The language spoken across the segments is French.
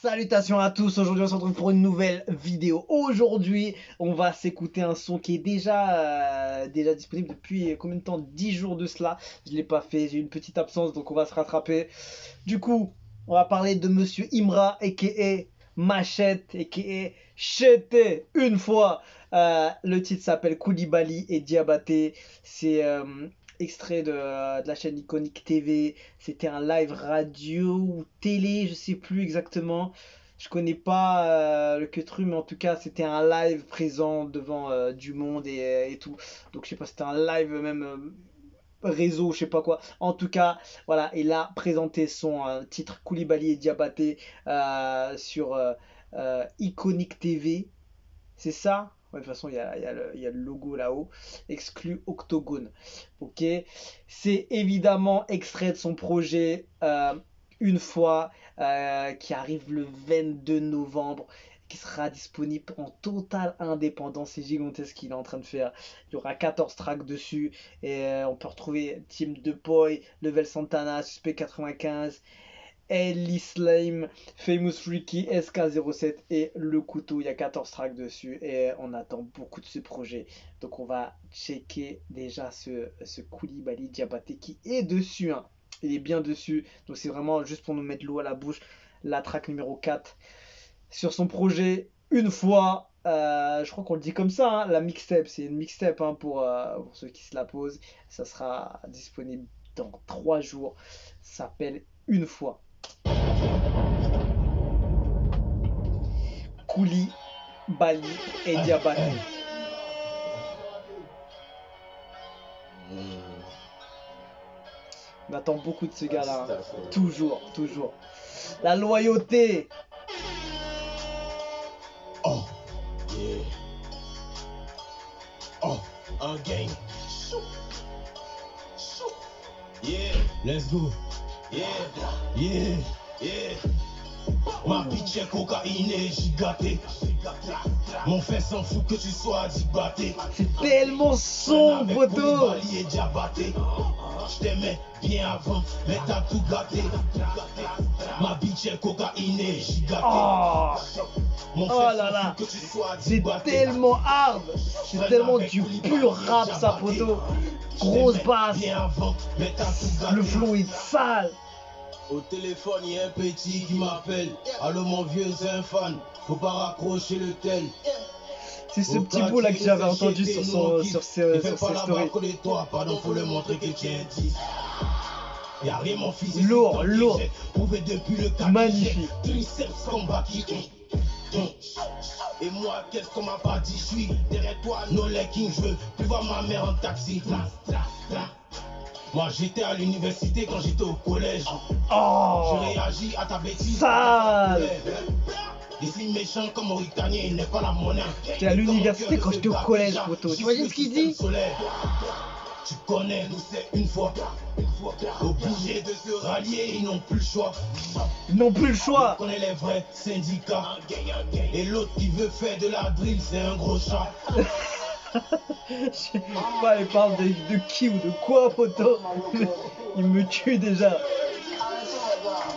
Salutations à tous, aujourd'hui on se retrouve pour une nouvelle vidéo. Aujourd'hui on va s'écouter un son qui est déjà disponible depuis combien de temps? 10 jours de cela. Je ne l'ai pas fait, j'ai eu une petite absence donc on va se rattraper. Du coup on va parler de Monsieur Imra aka Machette aka Chete une fois. Le titre s'appelle Koulibaly et Diabaté. C'est extrait de la chaîne Iconic TV. C'était un live radio ou télé, je sais plus exactement. Je connais pas le Quetru, mais en tout cas, c'était un live présent devant du monde et tout. Donc, je sais pas, c'était un live même réseau, je sais pas quoi. En tout cas, voilà, il a présenté son titre Koulibaly et Diabaté sur Iconic TV. C'est ça? Ouais, de toute façon, il y a le logo là-haut. Exclu Octogone. Ok. C'est évidemment extrait de son projet Une fois qui arrive le 22 novembre. Qui sera disponible en totale indépendance. C'est gigantesque ce qu'il est en train de faire. Il y aura 14 tracks dessus. Et on peut retrouver Team De Boy, Level Santana, Suspect 95. El Islam, Famous Ricky, SK07 et Le Couteau. Il y a 14 tracks dessus et on attend beaucoup de ce projet. Donc on va checker déjà ce Koulibaly Diabaté qui est dessus. Hein. Il est bien dessus. Donc c'est vraiment juste pour nous mettre l'eau à la bouche. La track numéro 4 sur son projet Une fois. Je crois qu'on le dit comme ça. Hein, la mixtape, c'est une mixtape hein, pour ceux qui se la posent. Ça sera disponible dans 3 jours. Ça s'appelle Une fois. Koulibaly et Diabaté. On attend beaucoup de ce gars-là. Hein. Toujours, toujours. La loyauté. Oh, yeah. Oh, un gang. Yeah, let's go. Yeah, yeah, yeah. Ma bitch est cocaïne et gigatée. Mon fait s'en fout que tu sois dibaté. C'est tellement sombre, poteau. Je t'aimais bien avant, mais t'as tout gâté. Ma bitch est cocaïne et gigatée. Oh là là, c'est tellement hard. C'est tellement du pur rap, ça, poteau. Grosse basse. Le flow est sale. Au téléphone, il y a un petit qui m'appelle. Allô, mon vieux, c'est un fan. Faut pas raccrocher le tel. C'est ce petit bout là que j'avais entendu sur ses stories. Pardon, faut le montrer que tu es un 10. Y'a rien, mon fils. Lourd, lourd. Depuis le magnifique. Et moi, qu'est-ce qu'on m'a pas dit? Je suis derrière toi, no liking. Je veux plus voir ma mère en taxi. Moi j'étais à l'université quand j'étais au collège. Oh, je réagis à ta bêtise. Sale. Des signes méchants comme Mauritanien, il n'est pas la monnaie. J'étais à l'université quand j'étais au collège, poteau. Tu imagines ce qu'il dit? Tu connais, nous c'est une fois. Obligés de se rallier, ils n'ont plus le choix. Ils n'ont plus le choix. On connaît les vrais syndicats. Et l'autre qui veut faire de la drill, c'est un gros chat. Je sais pas, il parle de qui ou de quoi, poteau. Il me tue déjà.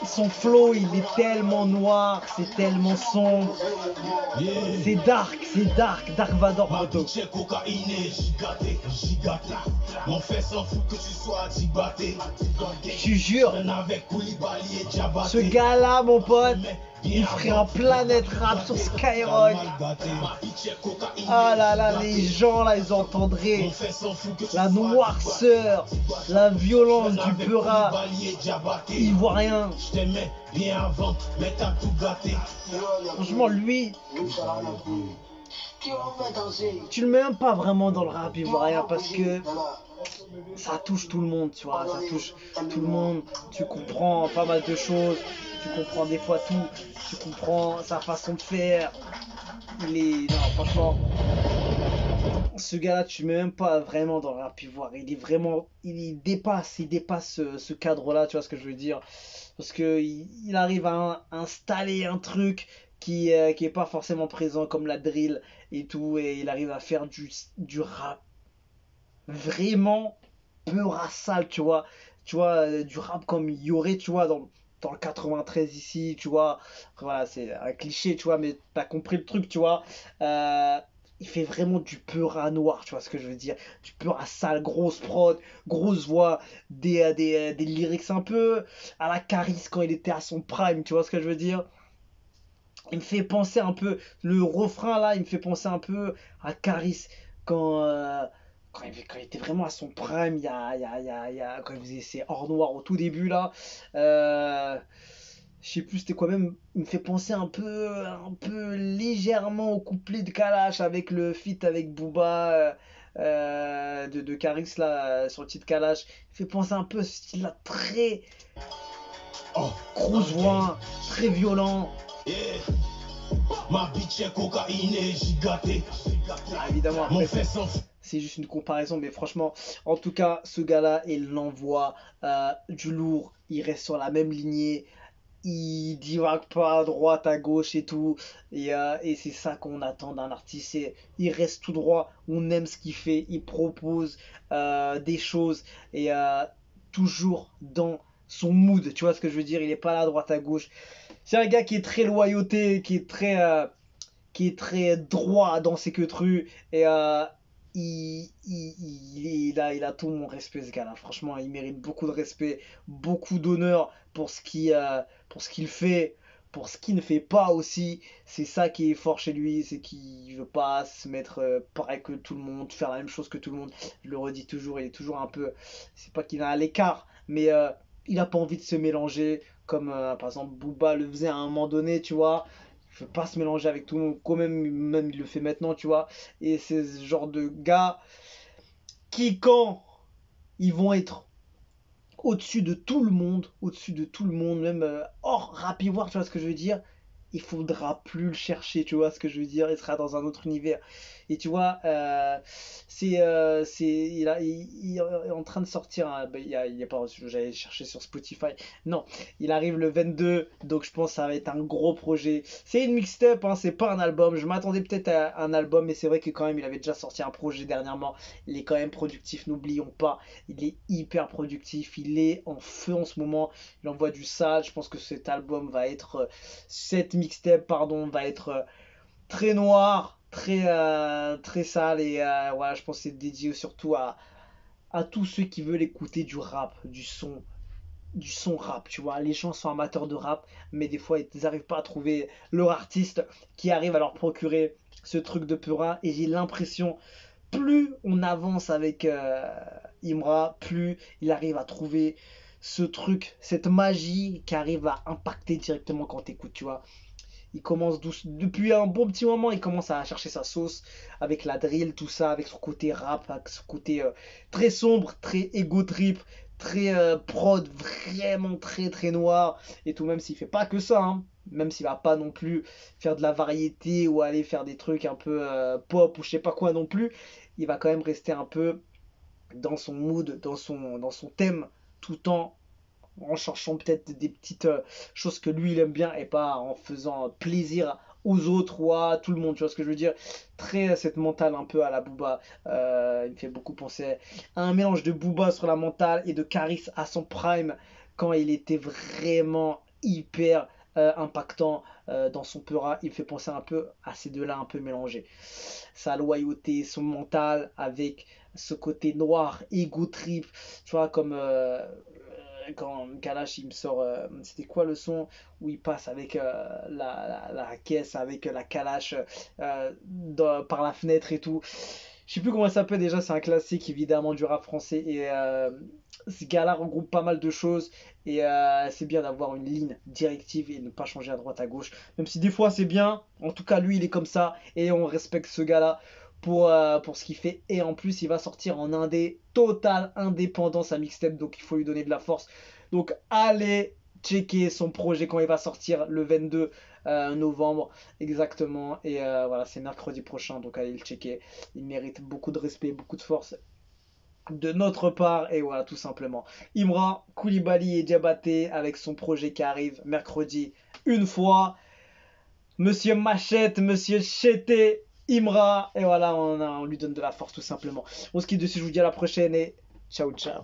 Son flow, il est tellement noir, c'est tellement sombre. C'est dark Vador, poteau. Mon fait s'en fout que tu sois dibaté. Je te jure, ce gars-là, mon pote, il ferait un planète rap sur Skyrock. Ah là là, les gens là, ils entendraient la noirceur, la violence du peur. Ils voient rien. Franchement, lui, tu le mets même pas vraiment dans le rap ivoirien parce que ça touche tout le monde, tu vois, ça touche tout le monde. Tu comprends pas mal de choses, tu comprends des fois tout, tu comprends sa façon de faire. Non, franchement, ce gars-là, tu le mets même pas vraiment dans le rap ivoirien. Il dépasse ce cadre-là, tu vois ce que je veux dire. Parce que il arrive à installer un truc qui est pas forcément présent comme la drill et tout, et il arrive à faire du rap vraiment peu rassal, tu vois, du rap comme il y aurait, tu vois, dans le 93 ici, tu vois. Après, voilà, c'est un cliché, tu vois, mais t'as compris le truc, tu vois. Euh, il fait vraiment du pur à noir, tu vois ce que je veux dire. Du pur à sale, grosse prod, grosse voix, des lyrics un peu à la Caris quand il était à son prime, tu vois ce que je veux dire. Il me fait penser un peu, le refrain là, il me fait penser un peu à Caris quand, quand il était vraiment à son prime, quand il faisait ses hors noirs au tout début là. Euh, je sais plus c'était quoi même, il me fait penser un peu légèrement au couplet de Kalash avec le feat avec Booba de Caris là, sur le titre Kalash. Il fait penser un peu à ce style là, très Oh, grosse okay. voix, très violent. Yeah. Ma bitch est cocaïnée, gigatée. Ah, évidemment, Mon après, fait s'en fout. c'est juste une comparaison, mais franchement, en tout cas, ce gars-là, il envoie du lourd, il reste sur la même lignée, il divague pas à droite, à gauche et tout, et c'est ça qu'on attend d'un artiste, il reste tout droit, on aime ce qu'il fait, il propose des choses, et toujours dans son mood, tu vois ce que je veux dire, il est pas là à droite, à gauche. C'est un gars qui est très loyauté, qui est très droit dans ses queutrues. Et il a tout mon respect, ce gars-là. Franchement, il mérite beaucoup de respect, beaucoup d'honneur pour ce qu'il fait, pour ce qu'il ne fait pas aussi. C'est ça qui est fort chez lui, c'est qu'il veut pas se mettre pareil que tout le monde, faire la même chose que tout le monde. Je le redis toujours, il est toujours un peu. C'est pas qu'il est à l'écart, mais il a pas envie de se mélanger. Comme par exemple Booba le faisait à un moment donné, tu vois, il veut pas se mélanger avec tout le monde, quand même il le fait maintenant, tu vois. Et c'est ce genre de gars qui, quand ils vont être au-dessus de tout le monde, même hors rap ivoire, tu vois ce que je veux dire, il faudra plus le chercher, tu vois ce que je veux dire, il sera dans un autre univers. Et tu vois, il est en train de sortir, il y a pas, j'allais chercher sur Spotify, non, il arrive le 22, donc je pense que ça va être un gros projet. C'est une mixtape, hein, c'est pas un album, je m'attendais peut-être à un album, mais c'est vrai que quand même, il avait déjà sorti un projet dernièrement, il est quand même productif, n'oublions pas, il est hyper productif, il est en feu en ce moment, il envoie du sale, je pense que cet album va être, cette mixtape, pardon, va être très noir, très sale, et voilà, je pense que c'est dédié surtout à tous ceux qui veulent écouter du rap, du son rap, tu vois. Les gens sont amateurs de rap, mais des fois, ils n'arrivent pas à trouver leur artiste qui arrive à leur procurer ce truc de purin, et j'ai l'impression plus on avance avec Imra, plus il arrive à trouver ce truc, cette magie qui arrive à impacter directement quand t'écoutes, tu vois. Il commence depuis un bon petit moment, il commence à chercher sa sauce avec la drill, tout ça, avec son côté rap, avec son côté très sombre, très ego trip, très prod, vraiment très noir et tout, même s'il fait pas que ça, hein. Même s'il va pas non plus faire de la variété ou aller faire des trucs un peu pop ou je sais pas quoi non plus, il va quand même rester un peu dans son mood, dans son thème, tout en cherchant peut-être des petites choses que lui il aime bien et pas en faisant plaisir aux autres ou à tout le monde, tu vois ce que je veux dire. Très cette mentale un peu à la Booba, il me fait beaucoup penser à un mélange de Booba sur la mentale et de Caris à son prime quand il était vraiment hyper impactant dans son peura. Il me fait penser un peu à ces deux-là un peu mélangés, sa loyauté, son mental avec ce côté noir, ego trip, tu vois, comme quand Kalash il me sort, c'était quoi le son où il passe avec la caisse, avec la Kalash par la fenêtre et tout. Je sais plus comment ça s'appelle déjà, c'est un classique évidemment du rap français et ce gars-là regroupe pas mal de choses et c'est bien d'avoir une ligne directive et ne pas changer à droite à gauche. Même si des fois c'est bien, en tout cas lui il est comme ça et on respecte ce gars-là pour ce qu'il fait. Et en plus, il va sortir en indé, total indépendance à mixtape, donc il faut lui donner de la force. Donc allez checker son projet quand il va sortir le 22 novembre exactement. Et voilà, c'est mercredi prochain, donc allez le checker. Il mérite beaucoup de respect, beaucoup de force de notre part. Et voilà, tout simplement. Imra, Koulibaly et Diabaté avec son projet qui arrive mercredi une fois. Monsieur Machette, Monsieur Chété, Imra, et voilà, on lui donne de la force tout simplement. On se quitte dessus, je vous dis à la prochaine et ciao ciao.